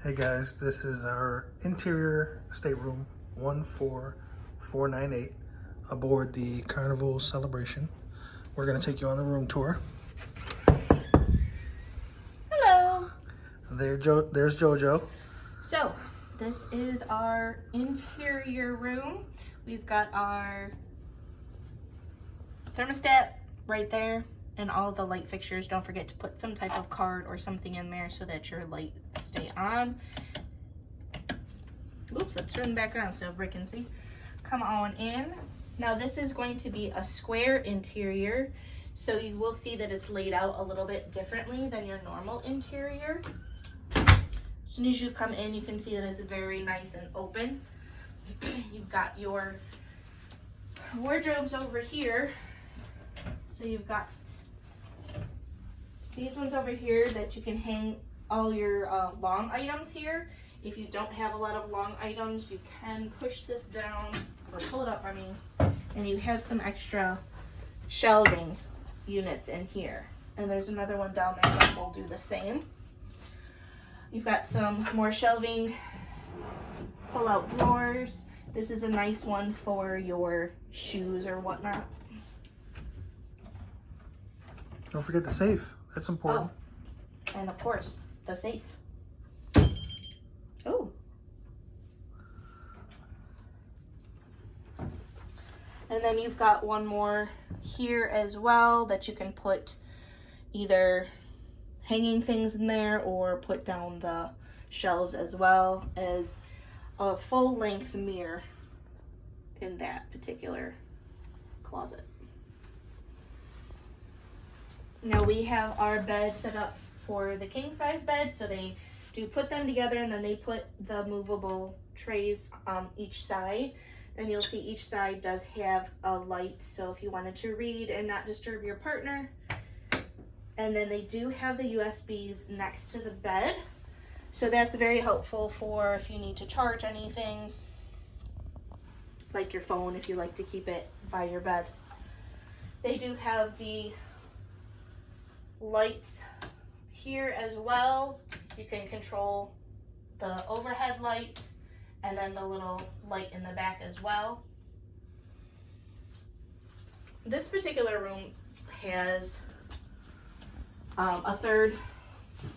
Hey guys, this is our interior stateroom 14498 aboard the Carnival Celebration. We're going to take you on the room tour. Hello. There's JoJo. So, this is our interior room. We've got our thermostat right there and all the light fixtures. Don't forget to put some type of card or something in there so that your lights stay on. Oops, let's turn back on so Rick can see. Come on in. Now this is going to be a square interior, so you will see that it's laid out a little bit differently than your normal interior. As soon as you come in, you can see that it's very nice and open. You've got your wardrobes over here. So you've got these ones over here that you can hang all your long items here. If you don't have a lot of long items, you can push this down, or pull it up, and you have some extra shelving units in here. And there's another one down there that will do the same. You've got some more shelving, pull-out drawers. This is a nice one for your shoes or whatnot. Don't forget the safe. That's important. Oh, and of course, the safe. Oh. And then you've got one more here as well that you can put either hanging things in there or put down the shelves, as well as a full-length mirror in that particular closet. Now we have our bed set up for the king size bed, so they do put them together and then they put the movable trays on each side. Then you'll see each side does have a light, so if you wanted to read and not disturb your partner. And then they do have the USBs next to the bed, so that's very helpful for if you need to charge anything, like your phone, if you like to keep it by your bed. They do have the lights here as well. You can control the overhead lights and then the little light in the back as well. This particular room has a third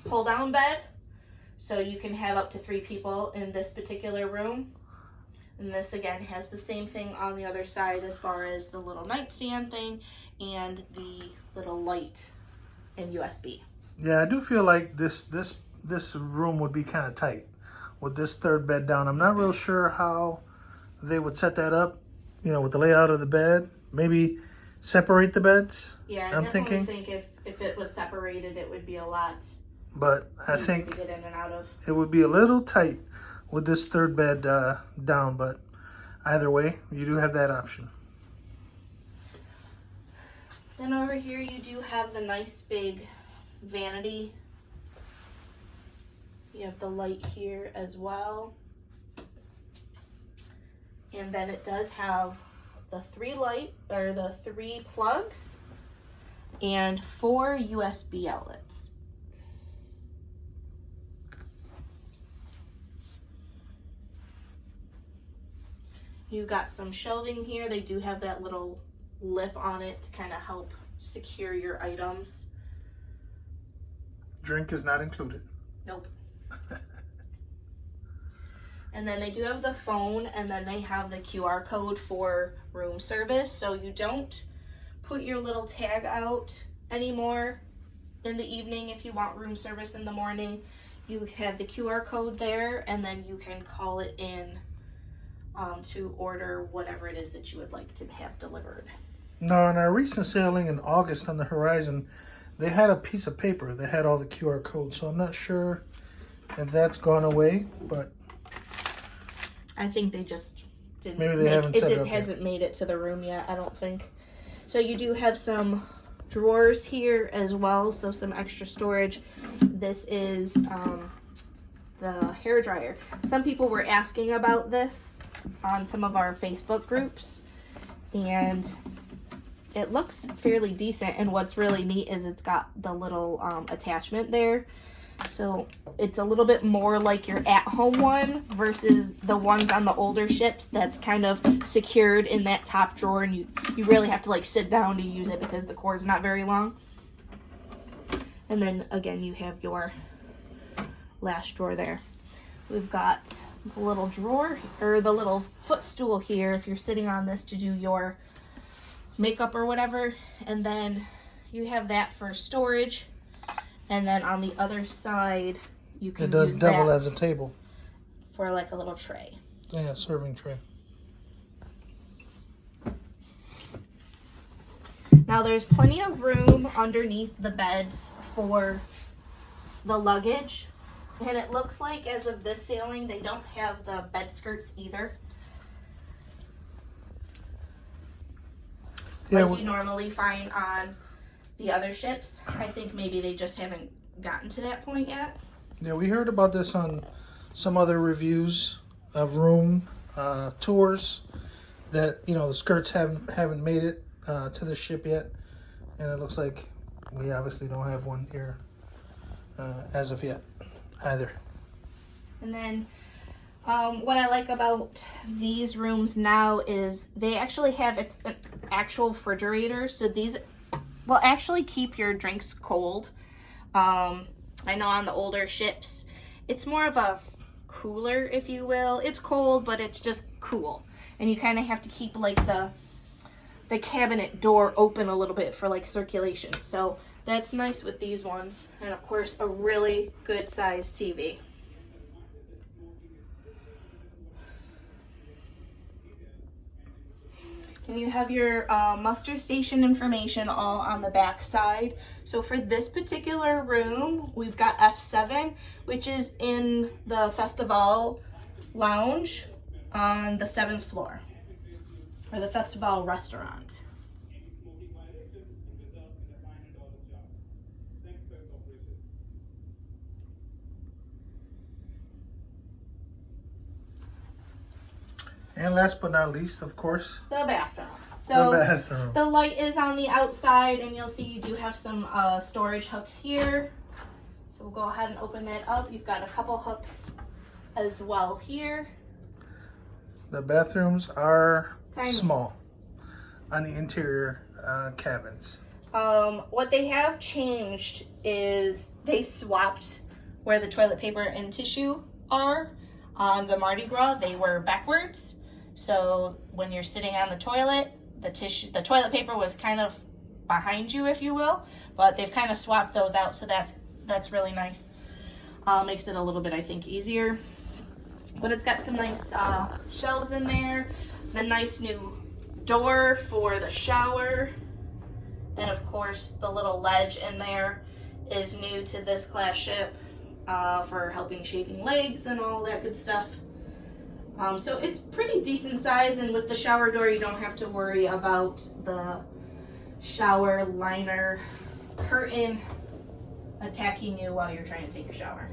pull down bed, so you can have up to 3 people in this particular room. And this again has the same thing on the other side as far as the little nightstand thing and the little light and USB. Yeah, I do feel like this room would be kind of tight with this third bed down. I'm not real sure how they would set that up, with the layout of the bed. Maybe separate the beds. Yeah, I'm definitely think if it was separated, it would be a lot. But I think to get in and out of. It would be a little tight with this third bed down, but either way, you do have that option. Then over here you do have the nice big vanity. You have the light here as well. And then it does have the 3 plugs and 4 USB outlets. You've got some shelving here. They do have that little lip on it to kind of help secure your items. Drink is not included. Nope. And then they do have the phone, and then they have the QR code for room service, so you don't put your little tag out anymore in the evening if you want room service in the morning. You have the QR code there, and then you can call it in to order whatever it is that you would like to have delivered. Now, in our recent sailing in August on the Horizon, they had a piece of paper that had all the QR codes, so I'm not sure if that's gone away, but I think they just didn't. Maybe they haven't set it up yet. It hasn't made it to the room yet, I don't think. So you do have some drawers here as well, so some extra storage. This is the hair dryer. Some people were asking about this on some of our Facebook groups, and it looks fairly decent. And what's really neat is it's got the little attachment there, So it's a little bit more like your at-home one versus the ones on the older ships that's kind of secured in that top drawer, and you really have to like sit down to use it because the cord's not very long. And then again, you have your last drawer there. We've got the little drawer, or the little footstool here if you're sitting on this to do your makeup or whatever. And then you have that for storage. And then on the other side, you can It does use double that as a table. for like a little tray. Yeah, serving tray. Now there's plenty of room underneath the beds for the luggage. And it looks like as of this sailing, they don't have the bed skirts either. Yeah, Like you normally find on the other ships. I think maybe they just haven't gotten to that point yet. yeah, we heard about this on some other reviews of room tours, that the skirts haven't made it to the ship yet, and it looks like we obviously don't have one here as of yet either. And then what I like about these rooms now is they actually have an actual refrigerator, so these will actually keep your drinks cold. I know on the older ships it's more of a cooler, if you will. It's cold, but it's just cool, and you kind of have to keep like the cabinet door open a little bit for like circulation. So that's nice with these ones. And of course, a really good sized TV. And you have your muster station information all on the back side. So for this particular room, we've got F7, which is in the Festival Lounge on the 7th floor, or the Festival Restaurant. And last but not least, of course, The bathroom. So the bathroom. the light is on the outside, and you'll see you do have some storage hooks here. So we'll go ahead and open that up. You've got a couple hooks as well here. The bathrooms are Tiny. small on the interior cabins. What they have changed is they swapped where the toilet paper and tissue are. On the Mardi Gras, they were backwards. So when you're sitting on the toilet, the toilet paper was kind of behind you, if you will. But they've kind of swapped those out, so that's really nice. Makes it a little bit, I think, easier. But it's got some nice shelves in there. The nice new door for the shower. And of course, the little ledge in there is new to this class ship for helping shaving legs and all that good stuff. So it's pretty decent size, and with the shower door, you don't have to worry about the shower liner curtain attacking you while you're trying to take a shower.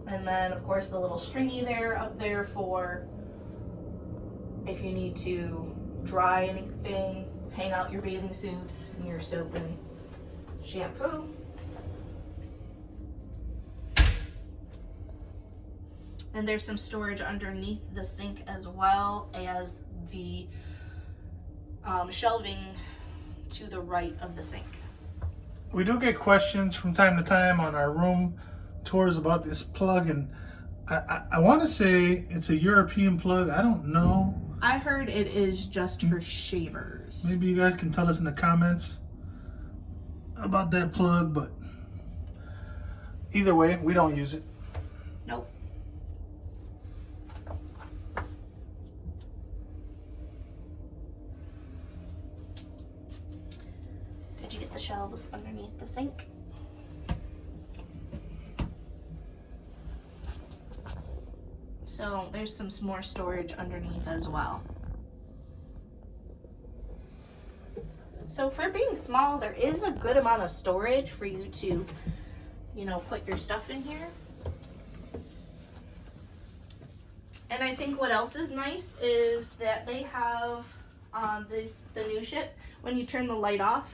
And then, of course, the little stringy up there for if you need to dry anything, hang out your bathing suits and your soap and shampoo. And there's some storage underneath the sink as well as the shelving to the right of the sink. We do get questions from time to time on our room tours about this plug, and I want to say it's a European plug. I don't know. I heard it is just for shavers. Maybe you guys can tell us in the comments about that plug, but either way, we don't use it. Nope. Did you get the shelves underneath the sink? So there's some more storage underneath as well. So for being small, there is a good amount of storage for you to, put your stuff in here. And I think what else is nice is that they have on the new ship, when you turn the light off,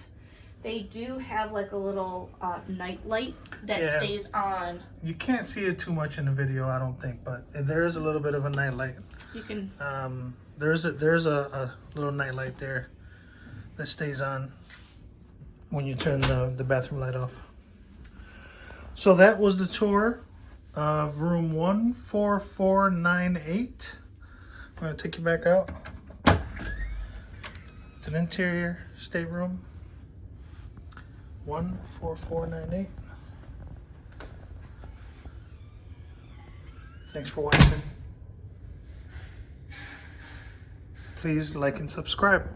They do have like a little night light that Yeah. stays on. You can't see it too much in the video, I don't think, but there is a little bit of a night light. You can. There's a little night light there that stays on when you turn the bathroom light off. So that was the tour of room 14498. I'm going to take you back out. It's an interior stateroom. 14498. Thanks for watching. Please like and subscribe.